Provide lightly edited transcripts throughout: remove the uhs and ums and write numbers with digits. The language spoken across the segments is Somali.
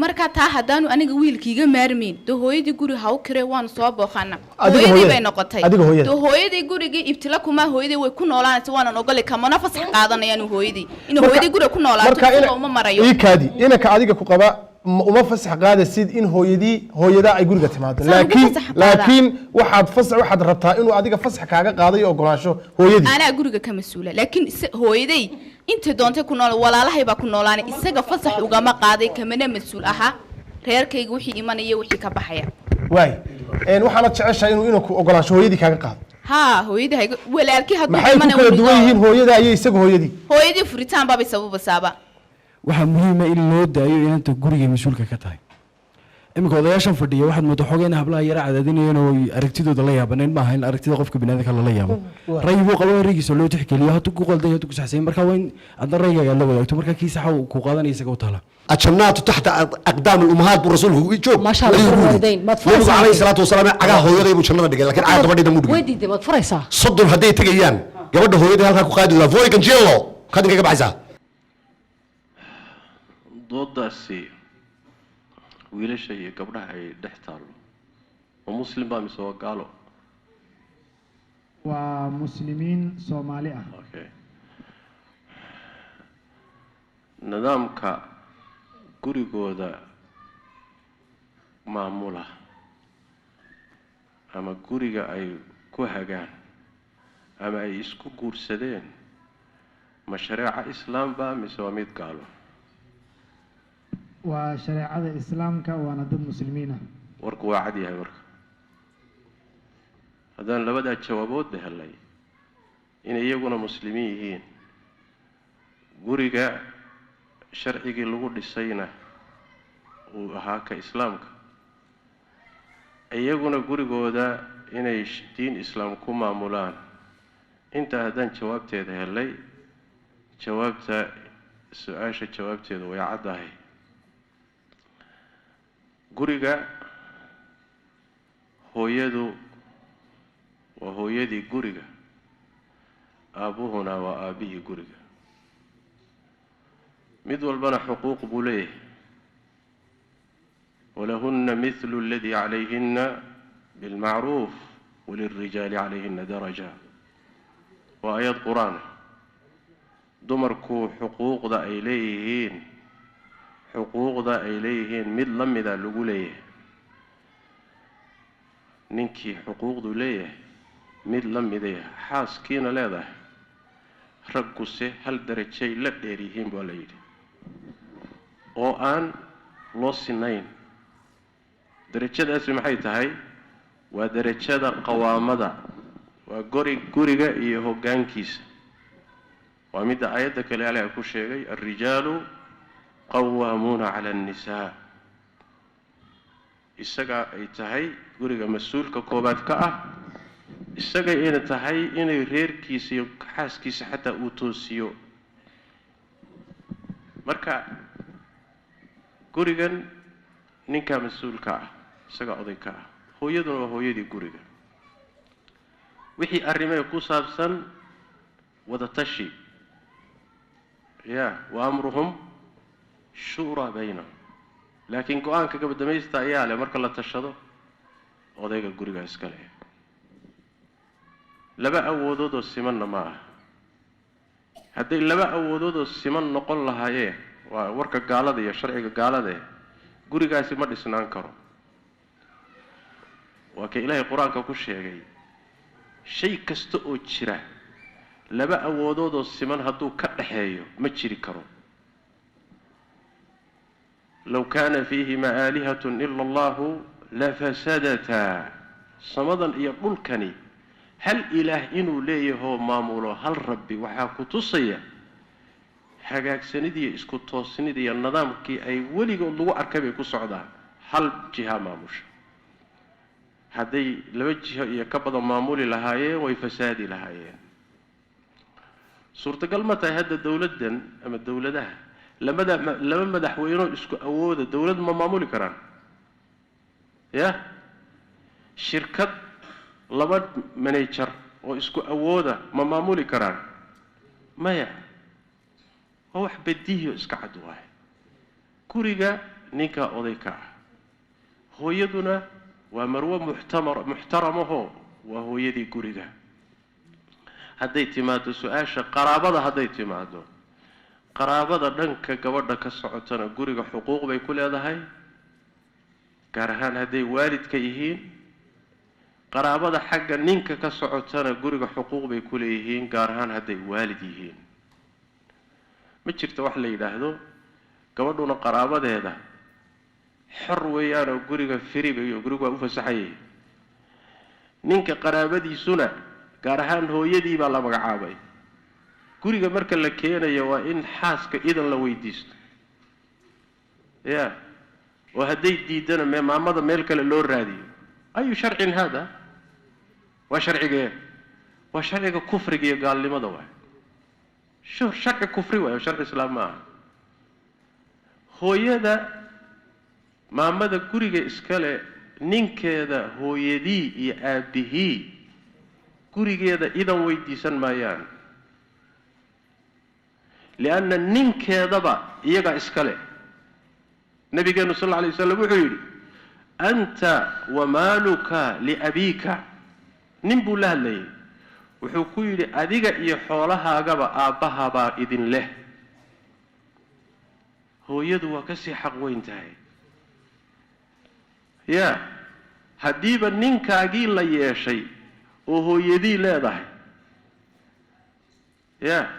marka taa haddaanu aniga wiilkiiga maarmeyn do hooyadii guri ha u kirey waan soo booqana hooyadii bay noqotay do hooyadii gurigii ibtila kuma hooyadii way ku noolaanaysaa waan ogolay kamana fasax qaadanayaan hooyadii in hooyadii guriga ku noolaato uma marayo iikaadi inaka adiga ku qaba uma fasax qaadasid in hooyada ay guriga timaado laakiin waxaad rabtaa inuu adiga fasax kaaga qaaday ogolaansho hooyadii ana guriga ka masuula laakiin hooyaday inta doonta ku nool walaalahay baa ku noolaanay isaga fasax ugama qaaday kamana masuul aha reerkayga wixii imanaya wixii ka baxaya waay waxaad jeceshahay inuu ku ogolaansho hooyadii kaaga qaado hooyadii walaalkii haduu imanay maxay ku kala duwan yihiin hooyada iyo isaga hooyadii furitaan baa sabab waxa muhiim ah in loo daayo inta guriga mas'uulka ka tahay imika odayaashan fadhiya waxaad moodo xogeena hablaha yara cadaadinayeen oo aragtidooda la yaabaneen ma ahayn aragtida qofka binaadamka la yaabo raygu qabo rigiisa loo tixgeliyo haduu ku qalday haduu ku saxsay marka wayn aad rayga la wadaagto marka kii sax uu ku qaadanaysa isaga u taala ajnaatu tahta aqdam al-ummahat bu rasuulku joog ma sha Allah nabiga alayhi salatu wasalaam aga hooyaday buu jannada dhigay laakiin aad gabadhida mu dhigay weydii baad furaysaa soddon haday tagayaan gabadha hooyaday halka ku qaadi la fooy kan jeelo kadin kaga baxaysa dooddaasi wiilasha iyo gabdhaha ay dhex taalo oo muslim baa mise waa gaalo waa muslimiin Soomaali ah nidaamka gurigooda maamula ama guriga ay ku hagaan ama ay isku guursadeen ma shareeca islaam baa mise waa mid gaalo وشريعة الإسلام كوانا ضد مسلمين. ورك واحد ورك. هذا لبدا الجوابات بهاللي. إن يجونا مسلمين قريجا شرعي اللغة السينة وهاك إسلامك. يجونا قريجا ده إن دين إسلام كما مولان. أنت هذا جوابت هاللي جوابت سؤال جوابت ويعدها. guriga hooyadu waa hooyadii guriga aabuhuna waa aabihii guriga mid walbana xuquuq buu leeyahay walahunna mithlu alladhi calayhinna bilmacruuf walilrijaali calayhinna daraja waa aayad qur'aan dumarku xuquuqda ay leeyihiin xuquuqda ay leeyihiin mid la mida lagu leeyahay ninkii xuquuqdu leeyahay mid la miday xaaskiina leedahay ragguse hal darajay la dheer yihiin baa la yidhi oo aan loo sinayn darajadaasi maxay tahay waa darajada qawaamada waa guriga iyo hoggaankiisa waa midda aayadda kale Ilaahay ku sheegay ar-rijaalu قوامون على النساء isaga ay tahay guriga mas'uulka koobaad ka ah isaga ay tahay inay reerkiisa iyo xaaskiisa xataa uu toosiyo marka gurigan ninka mas'uulka ah isaga oday ka ah hooyaduna waa hooyadii guriga wixii arrimay ku saabsan wada tashi wa amruhum shura baynahum laakiin go'aanka gabadhamaysta ayaa leh marka la tashado odayga guriga iska leh laba awoodood oo siman ma aha hadday laba awoodood oo siman noqon lahaayeen waa warka gaalada iyo sharciga gaalada gurigaasi ma dhisnaan karo waa ka Ilaahay quraanka ku sheegay shay kasta oo jira laba awoodood oo siman hadduu ka dhaxeeyo ma jiri karo لو كان فيهما آلهة إلا الله لفسدتا صمدا يقولكني هل إله إنه ليه هو ماموله هل ربي وحاكو تصيا حاجاك سندي اسكو توسندي النظام كي أي ولي الله أركبه كسعدا هل جهة ماموش هذي لوجه يكبد مامول لهايه ويفسادي لهايه صورة قلمة هذا الدولة أما الدولة ده لما مدحوينه اسكو أوود الدولة ما معمولي كران يا شركة لبد منيتشر واسكو أوودة ما معمولي كران ما يا هو حبديه اسكعد واحد كوريجا ninka oday ka ah hooyaduna waa marwo muxtaramaho waa hooyadii guriga hadday timaado su-aasha qaraabada hadday timaado qaraabada dhanka gabadha ka socotana guriga xuquuq bay ku leedahay gaar ahaan hadday waalidka yihiin qaraabada xagga ninka ka socotana guriga xuquuq bay ku leeyihiin gaar ahaan hadday waalid yihiin ma jirto wax la yidhaahdo gabadhuna qaraabadeeda xor weeyaan oo guriga firi bay guriga waa u fasaxayay ninka qaraabadiisuna gaar ahaan hooyadii baa la magacaabay guriga marka la keenayo waa in xaaska idan la weydiisto ya oo hadday diidana maamada meel kale loo raadiyo ayu sharcin hada waa sharcigee waa sharciga kufriga iyo gaalnimada waay sharci kufri waay sharci islaam ma aha hooyada maamada guriga iskale ninkeeda hooyadii iyo aabihii gurigeeda idan weydiisan maayaan lianna ninkeedaba iyagaa iskale nabigeenu sal alla alay wasalam wuxuu yidhi anta wamaaluka liabiika nin buu la hadlayay wuxuu ku yidhi adiga iyo xoolahaagaba aabbahabaa idin leh hooyadu waa kasii xaq weyn tahay ya haddiiba ninkaagii la yeeshay oo hooyadii leedahay ya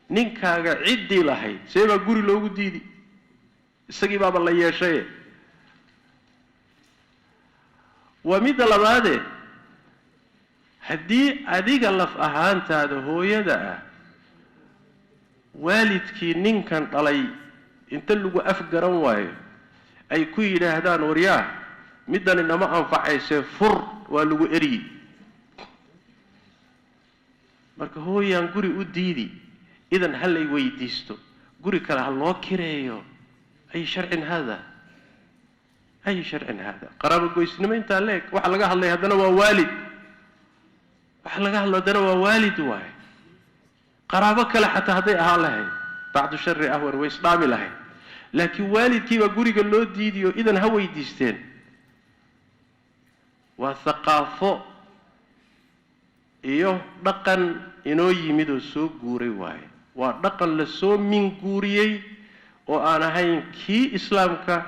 ninkaaga ciddii lahayd see baa guri loogu diidi isagii baaba la yeeshaye waa midda labaadee haddii adiga laf ahaantaada hooyada ah waalidkii ninkan dhalay inta lagu afgaran waayo ay ku yidhaahdaan waryaa middan inama anfacaysee fur waa lagu eryi marka hooyaan guri u diidi idan ha lay weydiisto guri kale ha loo kireeyo ay sharcin hada ay sharcin hada qaraabo goysnimo intaa leeg waxa laga hadlay haddana waa waalid waxa laga hadlo haddana waa waalid waaye qaraabo kale xataa hadday ahaan lahayd bacdu shari ahwar way isdhaami lahayd laakiin waalidkiibaa guriga loo diidiyo idan ha weydiisteen waa thaqaafo iyo dhaqan inoo yimid oo soo guuray waaye waa dhaqan la soo minguuriyey oo aan ahayn kii islaamka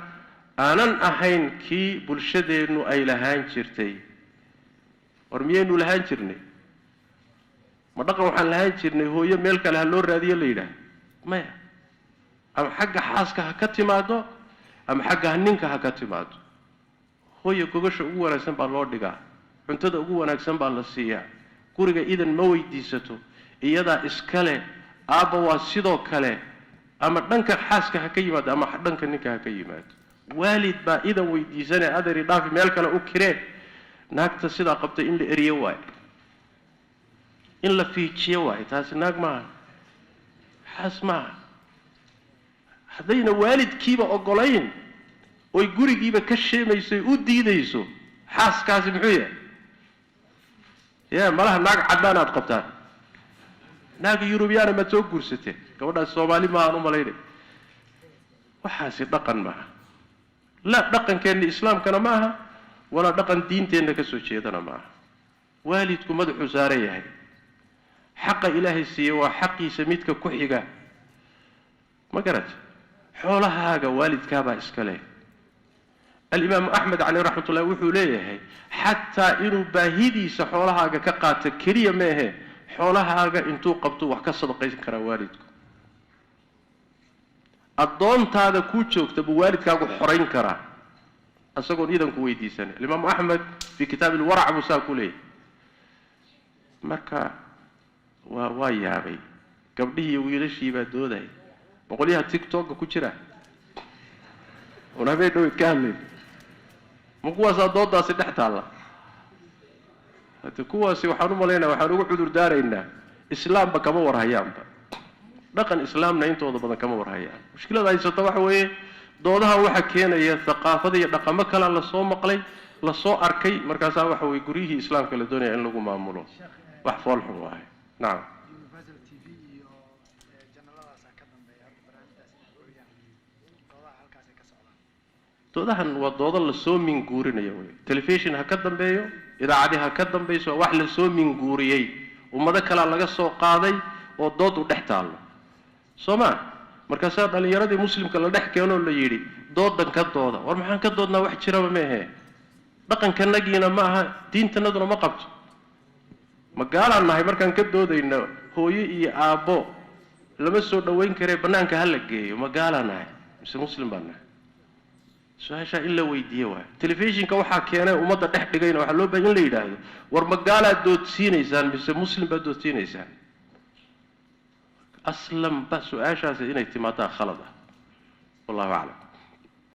aanan ahayn kii bulshadeennu ay lahaan jirtay war miyaynu lahaan jirnay ma dhaqan waxaan lahaan jirnay hooyo meel kale ha loo raadiyo la yidhaah maya ama xagga xaaska ha ka timaado ama xagga ninka ha ka timaado hooyo gogasha ugu wanaagsan baa loo dhigaa cuntada ugu wanaagsan baa la siiyaa guriga idan ma weydiisato iyadaa iskale aabba waa sidoo kale ama dhanka xaaska ha ka yimaado ama dhanka ninka ha ka yimaado waalid baa idan weydiisanee adeeri dhaafi meel kale u kireen naagta sidaa qabtay in la eriyo waayo in la fiijiyo waayo taasi naag maaha xaas maaha haddayna waalidkiiba ogolayn oy gurigiiba ka sheemayso u diidayso xaaskaasi muxuu yahay ya malaha naag caddaan aad qabtaan naaga yurubiyaana maad soo guursateen gabadhaas soomaali maahaan u malaynay waxaasi dhaqan maaha la dhaqankeenna islaamkana ma aha walaa dhaqan diinteenna ka soo jeedana ma aha waalidku madaxuu saaran yahay xaqa ilaahay siiye waa xaqiisa midka ku xiga ma garata xoolahaaga waalidkaabaa iska leh alimaamu axmed caleyh raxmat ullahi wuxuu leeyahay xataa inuu baahidiisa xoolahaaga ka qaato keliya meehe xoolahaaga intuu qabto wax ka sadaqaysan karaa waalidku addoontaada kuu joogta buu waalidkaagu xorayn karaa isagoon idanku weydiisanay alimaamu axmed fii kitaab ilwarac buu saa ku leeyahay marka waa yaabay gabdhihii iyo wiilashii baa doodaya boqolyaha tiktoka ku jira un habeen dhaweyd ka hadlayn ma kuwaasaa doodaasi dhex taalla hade kuwaasi waxaan u malaynaya waxaan ugu cudur daaraynaa islaamba kama warhayaanba dhaqan islaamna intooda badan kama warhayaan mushkilada haysata waxa weeye doodahan waxaa keenaya thaqaafada iyo dhaqamo kalea lasoo maqlay lasoo arkay markaasaa waxa weye guryihii islaamka la doonaya in lagu maamulo wax foolxun waahay nacam doodahan waa doodo la soo minguurinayo wey telefishin ha ka dambeeyo idaacadi ha ka dambayso wax la soo minguuriyey ummado kale laga soo qaaday oo dood u dhex taalo Soomaa markaas dhalinyaradii muslimka la dhex keeno la yiri doodan ka dooda war maxaan ka doodnaa wax jiraba ma ahe dhaqankanagiina ma aha diintanaduna ma qabto magaalaan nahay markaan ka doodayno hooyo iyo aabbo lama soo dhaweyn kare banaanka hal la geeyo magaalaan nahay mise muslim baan nahay su'aasha illa weydiiyo waa telefishinka waxa keenay umada dhex dhigayna waxa loo baahan in la yiraahdo war magaalaad doodsiinaysaan mise muslim baad doodsiinaysaan aslan ba su'aashaas inay timaadaa khalad ah wallahu a'lam